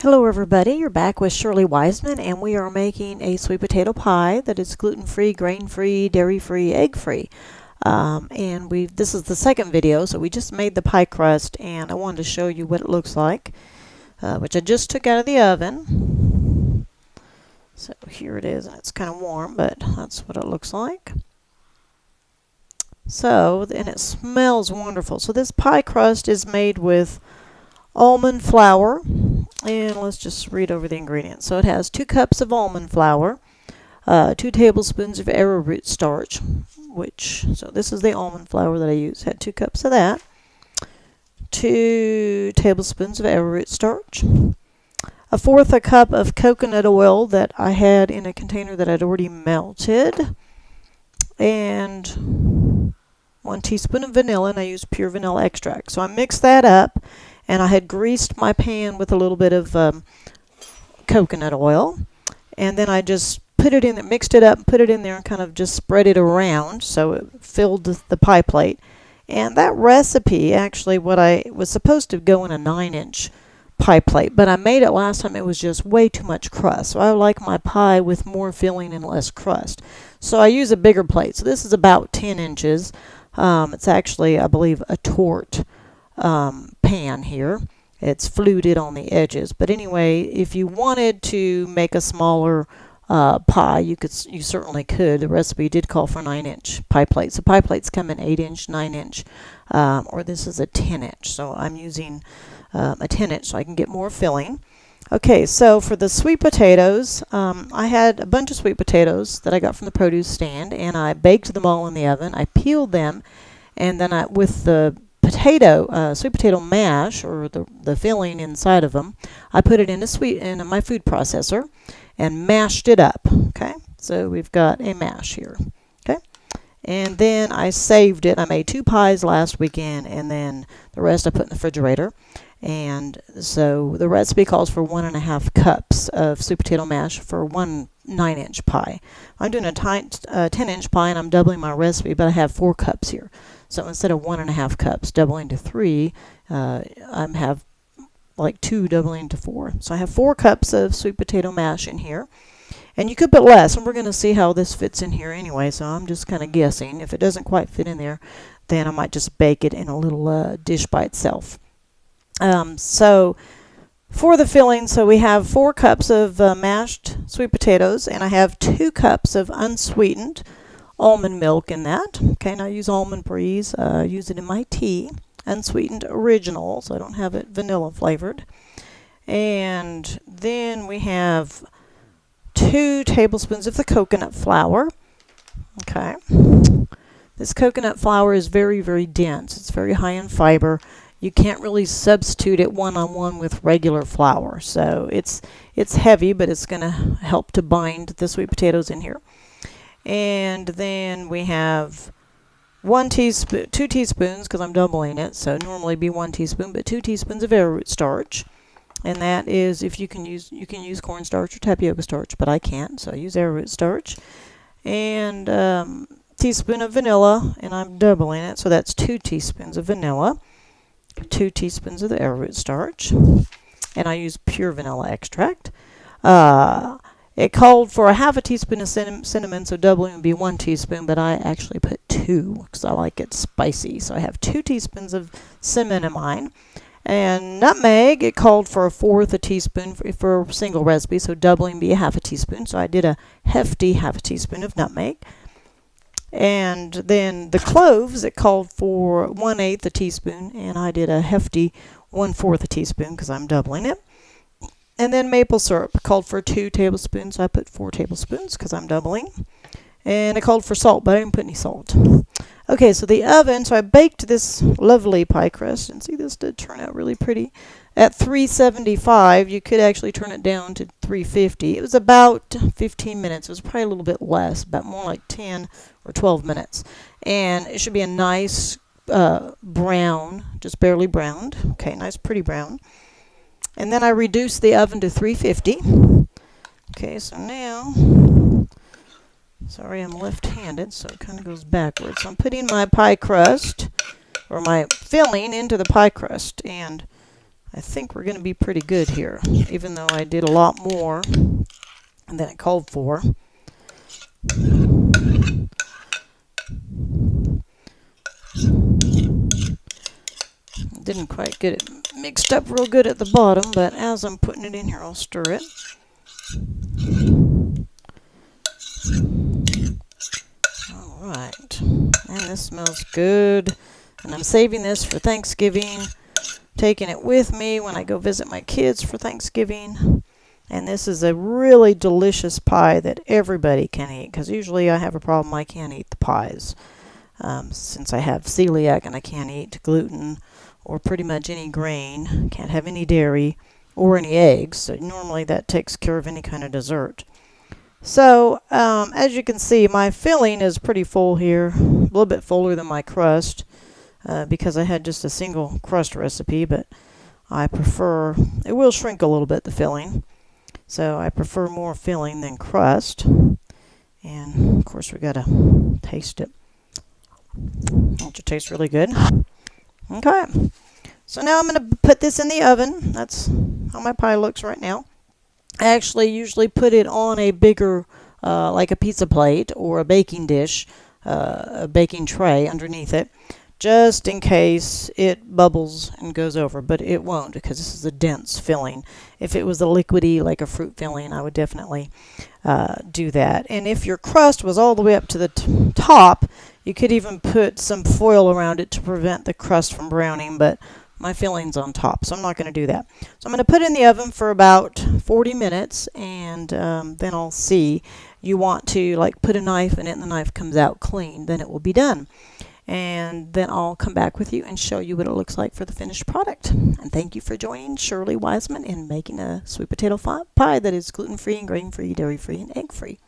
Hello everybody, you're back with Shirley Wiseman, and we are making a sweet potato pie that is gluten-free, grain-free, dairy-free, egg-free. This is the second video, so we just made the pie crust and I wanted to show you what it looks like, which I just took out of the oven. So here it is, and it's kind of warm, but that's what it looks like. So, and it smells wonderful. So this pie crust is made with almond flour. And let's just read over the ingredients. So it has 2 cups of almond flour, 2 tablespoons of arrowroot starch, so this is the almond flour that I use. Had 2 cups of that, 2 tablespoons of arrowroot starch, 1/4 a cup of coconut oil that I had in a container that I'd already melted, and 1 teaspoon of vanilla, and I use pure vanilla extract. So I mixed that up. And I had greased my pan with a little bit of coconut oil. And then I just put it in there, mixed it up, put it in there, and kind of just spread it around so it filled the pie plate. And that recipe, actually, what I was supposed to go in a 9-inch pie plate, but I made it last time, it was just way too much crust. So I like my pie with more filling and less crust. So I use a bigger plate. So this is about 10 inches. It's actually, I believe, a tort pan here. It's fluted on the edges, but anyway, if you wanted to make a smaller pie, you certainly could. The recipe did call for 9-inch pie plates. So pie plates come in 8-inch, 9-inch, or this is a 10-inch. So I'm using a 10-inch so I can get more filling. Okay, so for the sweet potatoes, I had a bunch of sweet potatoes that I got from the produce stand, and I baked them all in the oven. I peeled them, and then with the sweet potato mash, or the filling inside of them, I put it into my food processor and mashed it up. Okay, so we've got a mash here. Okay, and then I saved it. I made 2 pies last weekend, and then the rest I put in the refrigerator. And so the recipe calls for 1.5 cups of sweet potato mash for 1 9-inch pie. I'm doing a 10-inch pie, and I'm doubling my recipe, but I have 4 cups here. So instead of 1.5 cups doubling to 3, I have like 2 doubling to 4. So I have 4 cups of sweet potato mash in here. And you could put less, and we're going to see how this fits in here anyway, so I'm just kind of guessing. If it doesn't quite fit in there, then I might just bake it in a little dish by itself. So for the filling, so we have 4 cups of mashed sweet potatoes, and I have 2 cups of unsweetened almond milk in that. Okay, and I use almond breeze. Use it in my tea. Unsweetened original, so I don't have it vanilla flavored. And then we have 2 tablespoons of the coconut flour. Okay. This coconut flour is very, very dense. It's very high in fiber. You can't really substitute it one-on-one with regular flour. So it's heavy, but it's going to help to bind the sweet potatoes in here. And then we have 2 teaspoons, because I'm doubling it, so normally be 1 teaspoon, but 2 teaspoons of arrowroot starch. And that is, if you can use cornstarch or tapioca starch, but I can't, so I use arrowroot starch. And teaspoon of vanilla, and I'm doubling it, so that's 2 teaspoons of vanilla, 2 teaspoons of the arrowroot starch, and I use pure vanilla extract. It called for 1/2 teaspoon of cinnamon, so doubling would be 1 teaspoon, but I actually put 2 because I like it spicy. So I have 2 teaspoons of cinnamon in mine. And nutmeg, it called for 1/4 teaspoon for a single recipe, so doubling would be 1/2 teaspoon. So I did a hefty 1/2 teaspoon of nutmeg. And then the cloves, it called for 1/8 teaspoon, and I did a hefty 1/4 teaspoon because I'm doubling it. And then maple syrup called for 2 tablespoons. So I put 4 tablespoons because I'm doubling. And it called for salt, but I didn't put any salt. Okay, so the oven, so I baked this lovely pie crust. And see, this did turn out really pretty. At 375, you could actually turn it down to 350. It was about 15 minutes. It was probably a little bit less, but more like 10 or 12 minutes. And it should be a nice brown, just barely browned. Okay, nice pretty brown. And then I reduced the oven to 350. Okay, so now, sorry, I'm left-handed, so it kind of goes backwards. So I'm putting my pie crust, or my filling, into the pie crust. And I think we're going to be pretty good here, even though I did a lot more than it called for. Didn't quite get it mixed up real good at the bottom, but as I'm putting it in here, I'll stir it. Alright, and this smells good. And I'm saving this for Thanksgiving, taking it with me when I go visit my kids for Thanksgiving. And this is a really delicious pie that everybody can eat, because usually I have a problem, I can't eat the pies. Since I have celiac and I can't eat gluten or pretty much any grain, can't have any dairy or any eggs, so normally that takes care of any kind of dessert. So as you can see, my filling is pretty full here, a little bit fuller than my crust, because I had just a single crust recipe, but I prefer, it will shrink a little bit, the filling, so I prefer more filling than crust. And of course we gotta taste it. It tastes really good. Okay, so now I'm going to put this in the oven. That's how my pie looks right now. I actually usually put it on a bigger, like a pizza plate or a baking dish, a baking tray underneath it, just in case it bubbles and goes over, but it won't because this is a dense filling. If it was a liquidy, like a fruit filling, I would definitely do that. And if your crust was all the way up to the top, you could even put some foil around it to prevent the crust from browning, but my filling's on top, so I'm not going to do that. So I'm going to put it in the oven for about 40 minutes, and then I'll see. You want to like put a knife in it and the knife comes out clean, then it will be done. And then I'll come back with you and show you what it looks like for the finished product. And thank you for joining Shirley Wiseman in making a sweet potato pie that is gluten-free and grain-free, dairy-free, and egg-free.